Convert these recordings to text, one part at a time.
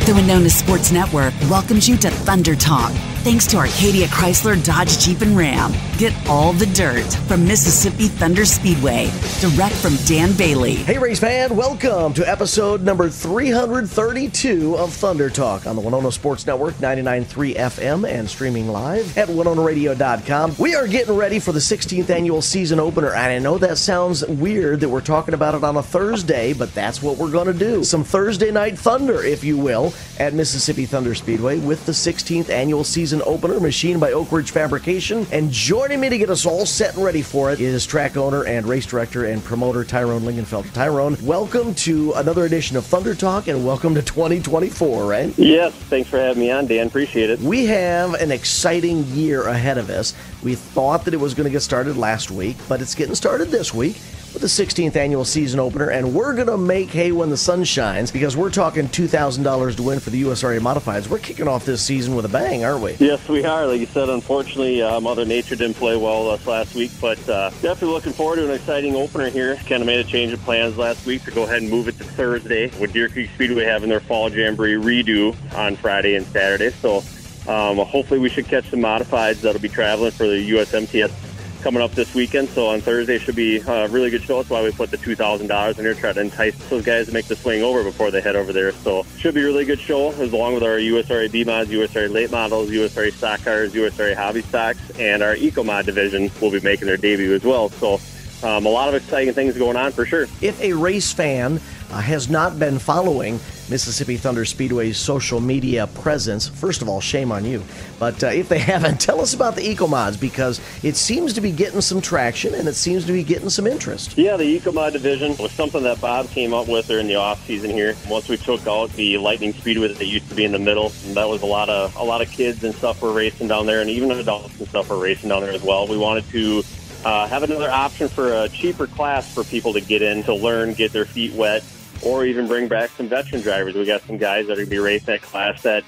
The Winona Sports Network welcomes you to Thunder Talk. Thanks to Arcadia Chrysler, Dodge, Jeep, and Ram. Get all the dirt from Mississippi Thunder Speedway. Direct from Dan Bailey. Hey, race fan. Welcome to episode number 332 of Thunder Talk on the Winona Sports Network, 99.3 FM, and streaming live at WinonaRadio.com. We are getting ready for the 16th annual season opener, and I know that sounds weird that we're talking about it on a Thursday, but that's what we're going to do. Some Thursday night thunder, if you will, at Mississippi Thunder Speedway with the 16th annual season opener, machined by Oak Ridge Fabrication. And joining me to get us all set and ready for it is track owner and race director and promoter Tyrone Lingenfelter. Tyrone, welcome to another edition of Thunder Talk, and welcome to 2024, right? Yes, thanks for having me on, Dan. Appreciate it. We have an exciting year ahead of us. We thought that it was going to get started last week, but it's getting started this week with the 16th annual season opener, and we're going to make hay when the sun shines because we're talking $2,000 to win for the USRA Modifieds. We're kicking off this season with a bang, aren't we? Yes, we are. Like you said, unfortunately, Mother Nature didn't play well with us last week, but definitely looking forward to an exciting opener here. Kind of made a change of plans last week to go ahead and move it to Thursday with Deer Creek Speedway having their Fall Jamboree redo on Friday and Saturday. So hopefully we should catch some modifieds that'll be traveling for the US MTS coming up this weekend. So on Thursday should be a really good show. That's why we put the $2,000 in there, try to entice those guys to make the swing over before they head over there. So should be a really good show, as along with our USRA B-Mods, USRA late models, USRA stock cars, USRA hobby stocks, and our Eco-Mod division will be making their debut as well. So a lot of exciting things going on for sure. If a race fan has not been following Mississippi Thunder Speedway's social media presence, first of all, shame on you. But if they haven't, tell us about the Eco-Mods, because it seems to be getting some traction and it seems to be getting some interest. Yeah, the Eco-Mod division was something that Bob came up with during the off-season here. Once we took out the Lightning Speedway that used to be in the middle, and that was a lot of kids and stuff were racing down there, and even adults and stuff were racing down there as well. We wanted to have another option for a cheaper class for people to get in, to learn, get their feet wet, or even bring back some veteran drivers. We got some guys that are going to be racing that class that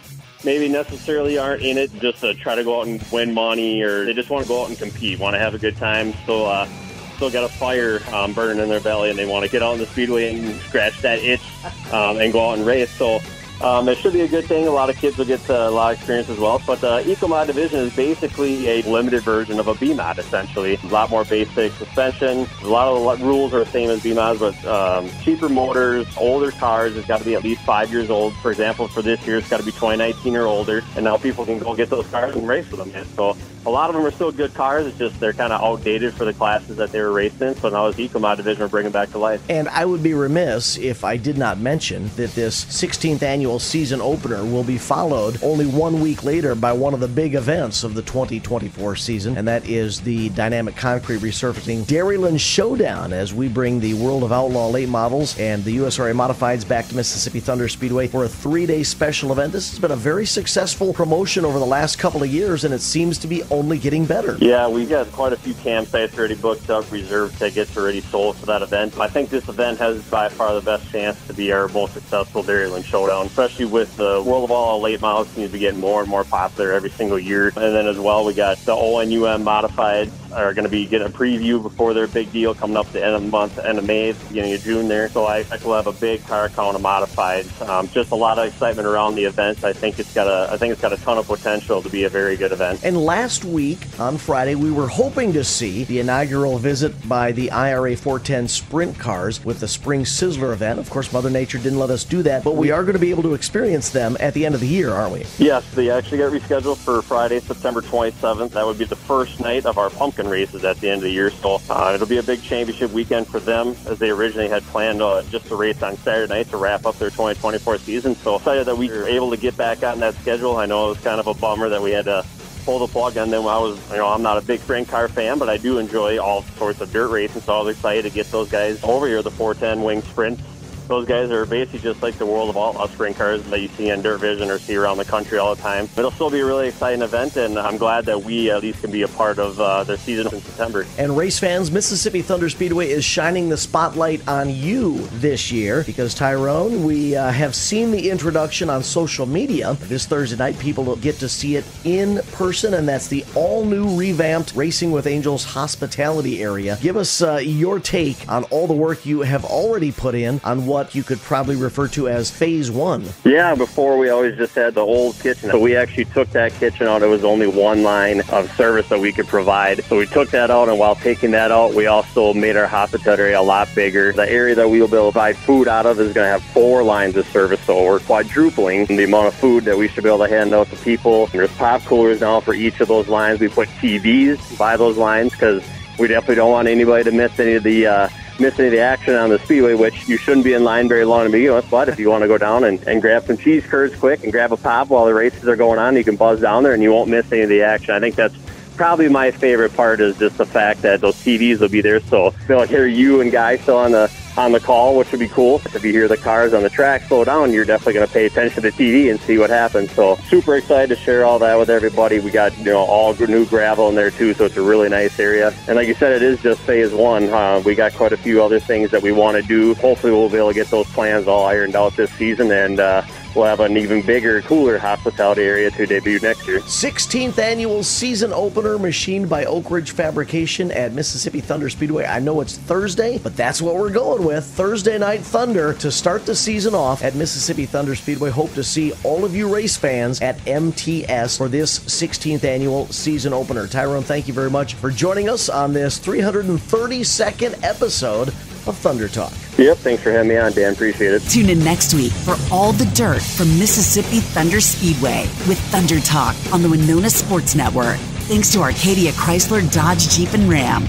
maybe necessarily aren't in it just to try to go out and win money, or they just want to go out and compete, want to have a good time, still got a fire burning in their belly, and they want to get out on the speedway and scratch that itch and go out and race. So it should be a good thing. A lot of kids will get a lot of experience as well. But the Eco-Mod division is basically a limited version of a B-Mod, essentially. A lot more basic suspension. A lot of the rules are the same as B-Mods, but cheaper motors, older cars. It's got to be at least 5 years old. For example, for this year, it's got to be 2019 or older. And now people can go get those cars and race with them. So a lot of them are still good cars. It's just they're kind of outdated for the classes that they were racing in. So now this Eco-Mod division will bring them back to life. And I would be remiss if I did not mention that this 16th annual season opener will be followed only 1 week later by one of the big events of the 2024 season, and that is the dynamic concrete resurfacing Dairyland Showdown, as we bring the World of Outlaw late models and the USRA Modifieds back to Mississippi Thunder Speedway for a 3-day special event. This has been a very successful promotion over the last couple of years, and it seems to be only getting better. Yeah, we've got quite a few campsites already booked up, reserved tickets already sold for that event. I think this event has by far the best chance to be our most successful Dairyland Showdown, especially with the World of All late models seems to be getting more and more popular every single year. And then as well, we got the ONUM Modifieds are going to be getting a preview before their big deal coming up at the end of the month, end of May, beginning of June there. So I think we'll have a big car count of Modifieds. Just a lot of excitement around the event. I think it's got a ton of potential to be a very good event. And last week on Friday, we were hoping to see the inaugural visit by the IRA 410 sprint cars with the Spring Sizzler event. Of course, Mother Nature didn't let us do that, but we are going to be able to experience them at the end of the year, aren't we? Yes, they actually got rescheduled for Friday, September 27th. That would be the first night of our pumpkin races at the end of the year. So it'll be a big championship weekend for them, as they originally had planned just to race on Saturday night to wrap up their 2024 season. So excited that we were able to get back on that schedule. I know it was kind of a bummer that we had to pull the plug on them. I'm not a big sprint car fan, but I do enjoy all sorts of dirt racing, so I was excited to get those guys over here, the 410 wing sprints. Those guys are basically just like the World of Outlaw sprint cars that you see on Dirt Vision or see around the country all the time. It'll still be a really exciting event, and I'm glad that we at least can be a part of their season in September. And race fans, Mississippi Thunder Speedway is shining the spotlight on you this year because, Tyrone, we have seen the introduction on social media. This Thursday night, people will get to see it in person, and that's the all-new revamped Racing with Angels hospitality area. Give us your take on all the work you have already put in on what what you could probably refer to as phase one. Yeah, before we always just had the old kitchen. So we actually took that kitchen out. It was only one line of service that we could provide. So we took that out, and while taking that out, we also made our hospitality area a lot bigger. The area that we will be able to provide food out of is going to have 4 lines of service, so we're quadrupling the amount of food that we should be able to hand out to people. There's pop coolers now for each of those lines. We put TVs by those lines because we definitely don't want anybody to miss any of the action on the Speedway, which you shouldn't be in line very long to begin with. But if you want to go down and grab some cheese curds quick and grab a pop while the races are going on, you can buzz down there and you won't miss any of the action. I think that's probably my favorite part, is just the fact that those TVs will be there, so they'll hear you and guys still on the call, which would be cool. If you hear the cars on the track slow down, you're definitely going to pay attention to the TV and see what happens. So super excited to share all that with everybody. We got all new gravel in there too, so it's a really nice area. And like you said, it is just phase one. We got quite a few other things that we want to do. Hopefully we'll be able to get those plans all ironed out this season, and we'll have an even bigger, cooler hospitality area to debut next year. 16th annual season opener machined by Oak Ridge Fabrication at Mississippi Thunder Speedway. I know it's Thursday, but that's what we're going with. Thursday Night Thunder to start the season off at Mississippi Thunder Speedway. Hope to see all of you race fans at MTS for this 16th annual season opener. Tyrone, thank you very much for joining us on this 332nd episode of Thunder Talk. Yep, thanks for having me on, Dan. Appreciate it. Tune in next week for all the dirt from Mississippi Thunder Speedway with Thunder Talk on the Winona Sports Network. Thanks to Arcadia Chrysler, Dodge, Jeep, and Ram.